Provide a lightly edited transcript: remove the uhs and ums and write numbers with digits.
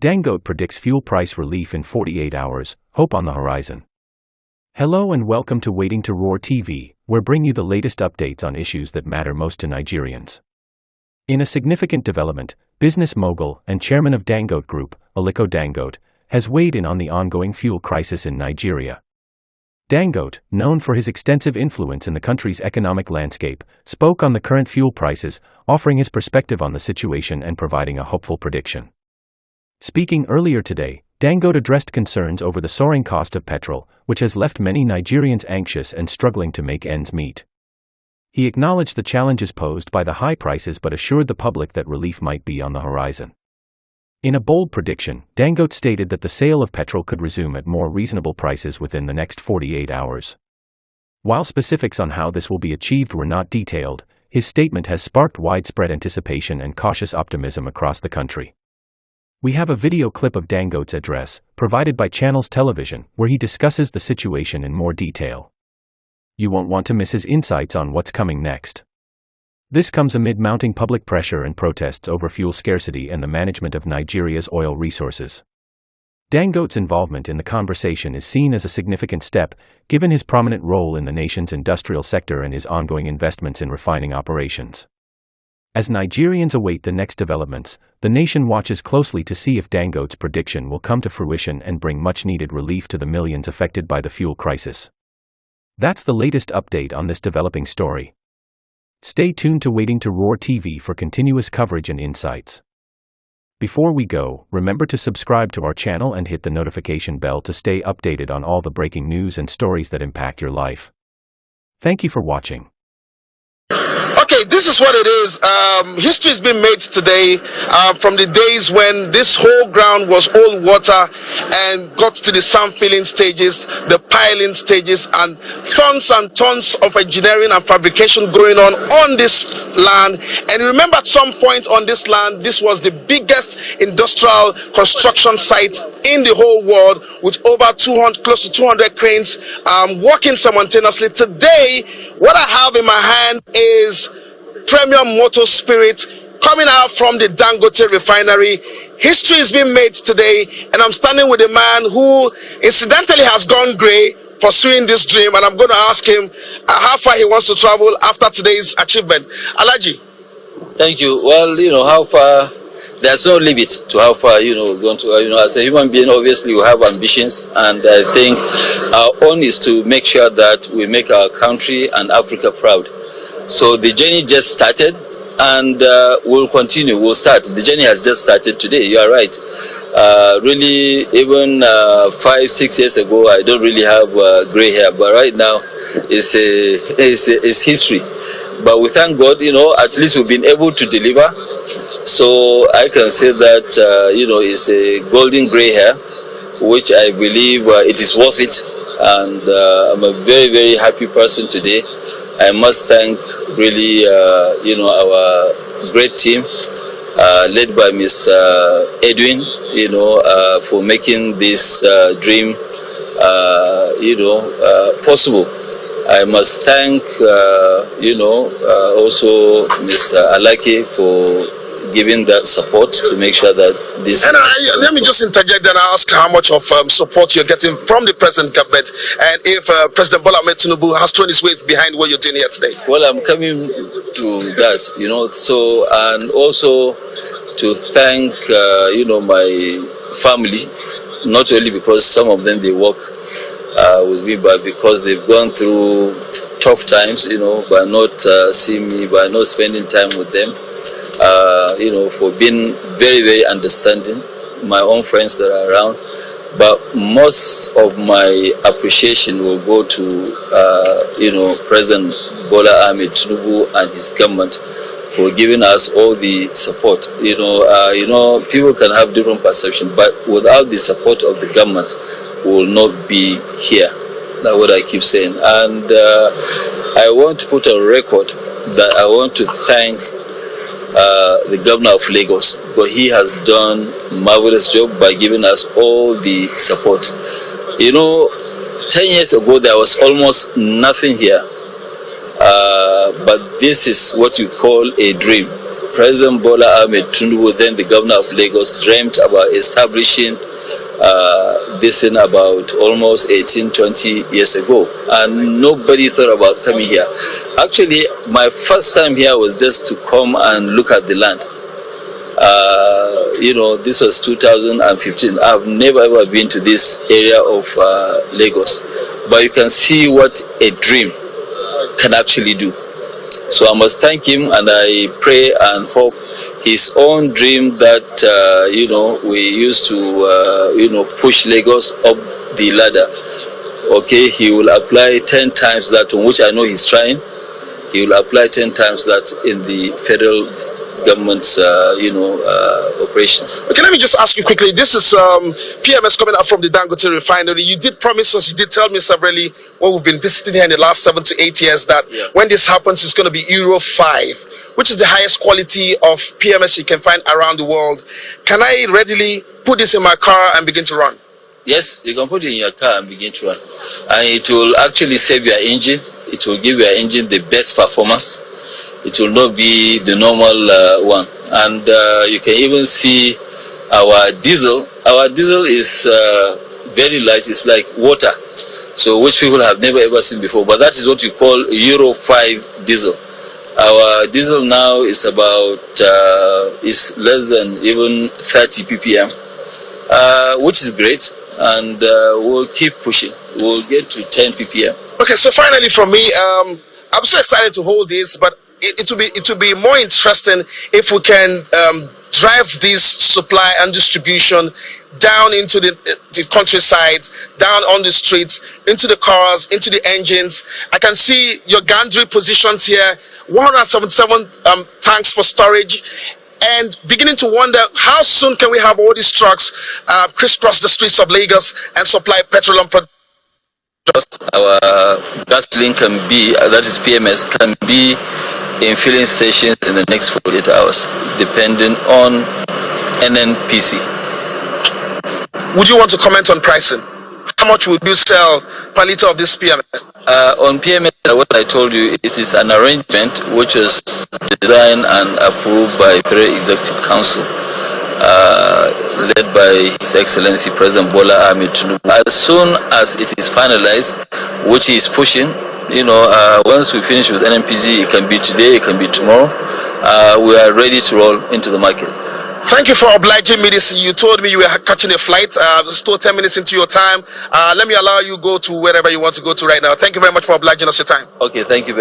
Dangote predicts fuel price relief in 48 hours, hope on the horizon. Hello and welcome to Waiting to Roar TV, where bring you the latest updates on issues that matter most to Nigerians. In a significant development, business mogul and chairman of Dangote Group, Aliko Dangote, has weighed in on the ongoing fuel crisis in Nigeria. Dangote, known for his extensive influence in the country's economic landscape, spoke on the current fuel prices, offering his perspective on the situation and providing a hopeful prediction. Speaking earlier today, Dangote addressed concerns over the soaring cost of petrol, which has left many Nigerians anxious and struggling to make ends meet. He acknowledged the challenges posed by the high prices but assured the public that relief might be on the horizon. In a bold prediction, Dangote stated that the sale of petrol could resume at more reasonable prices within the next 48 hours. While specifics on how this will be achieved were not detailed, his statement has sparked widespread anticipation and cautious optimism across the country. We have a video clip of Dangote's address, provided by Channels Television, where he discusses the situation in more detail. You won't want to miss his insights on what's coming next. This comes amid mounting public pressure and protests over fuel scarcity and the management of Nigeria's oil resources. Dangote's involvement in the conversation is seen as a significant step, given his prominent role in the nation's industrial sector and his ongoing investments in refining operations. As Nigerians await the next developments, the nation watches closely to see if Dangote's prediction will come to fruition and bring much-needed relief to the millions affected by the fuel crisis. That's the latest update on this developing story. Stay tuned to Waiting to Roar TV for continuous coverage and insights. Before we go, remember to subscribe to our channel and hit the notification bell to stay updated on all the breaking news and stories that impact your life. Thank you for watching. Okay, this is what it is. History has been made today from the days when this whole ground was all water and got to the sand filling stages, the piling stages, and tons of engineering and fabrication going on this land. And remember, at some point on this land, this was the biggest industrial construction site in the whole world, with over close to 200 cranes working simultaneously. Today, what I have in my hand is premium motor spirit coming out from the Dangote refinery. History is being made today, and I'm standing with a man who incidentally has gone grey pursuing this dream, and I'm going to ask him how far he wants to travel after today's achievement. Alaji. Thank you. Well, how far, there's no limit to how far, we're going to, as a human being, obviously we have ambitions, and I think our own is to make sure that we make our country and Africa proud. So the journey just started, and we'll continue, we'll start. The journey has just started today, you are right. Really, even 5-6 years ago, I don't really have gray hair, but right now, it's history. But we thank God, at least we've been able to deliver. So I can say that, it's a golden gray hair, which I believe it is worth it. And I'm a very, very happy person today. I must thank really, our great team, led by Ms. Edwin, for making this dream, possible. I must thank, also Mr. Alaki for giving that support to make sure that this... And let me just interject and ask how much of support you're getting from the present government, and if President Bola Ahmed Tinubu has thrown his weight behind what you're doing here today. Well, I'm coming to that, so, and also to thank, my family, not only because some of them, they work with me, but because they've gone through tough times, by not seeing me, by not spending time with them. For being very, very understanding, my own friends that are around. But most of my appreciation will go to, President Bola Ahmed Tinubu and his government for giving us all the support. People can have different perceptions, but without the support of the government, we will not be here. That's what I keep saying. And I want to put on record that I want to thank the governor of Lagos, but he has done a marvelous job by giving us all the support. 10 years ago, there was almost nothing here. But this is what you call a dream. President Bola Ahmed Tinubu, then the governor of Lagos, dreamt about establishing this in about almost 18-20 years ago, and nobody thought about coming here. Actually, my first time here was just to come and look at the land. This was 2015. I've never ever been to this area of Lagos, but you can see what a dream can actually do. So I must thank him, and I pray and hope his own dream that we used to push Lagos up the ladder. Okay, he will apply 10 times that, on which I know he's trying. He will apply 10 times that in the federal government's operations. Okay, let me just ask you quickly. This is PMS coming up from the Dangote refinery. You did promise us, you did tell me severally when we've been visiting here in the last 7 to 8 years that when this happens, it's going to be Euro 5, which is the highest quality of PMS you can find around the world. Can I readily put this in my car and begin to run? Yes, you can put it in your car and begin to run. And it will actually save your engine. It will give your engine the best performance. It will not be the normal one. And you can even see our diesel. Our diesel is very light. It's like water, so which people have never ever seen before. But that is what you call Euro 5 diesel. Our diesel now is about is less than even 30 ppm, which is great. And we'll keep pushing. We'll get to 10 ppm. Okay, so finally from me, I'm so excited to hold this, but it will be more interesting if we can drive this supply and distribution down into the countryside, down on the streets, into the cars, into the engines. I can see your gantry positions here, 177 tanks for storage, and beginning to wonder how soon can we have all these trucks crisscross the streets of Lagos and supply petroleum products. Our gasoline can be, that is PMS, can be in filling stations in the next 48 hours, depending on NNPC. Would you want to comment on pricing? How much would you sell per liter of this PMS? On PMS, what I told you, it is an arrangement which was designed and approved by Federal Executive Council, led by His Excellency President Bola Ahmed Tinubu. As soon as it is finalized, which he is pushing, once we finish with NNPC, it can be today, it can be tomorrow, we are ready to roll into the market. Thank you for obliging me this. You told me you were catching a flight. Still 10 minutes into your time. Let me allow you go to wherever you want to go to right now. Thank you very much for obliging us your time. Okay, thank you very much.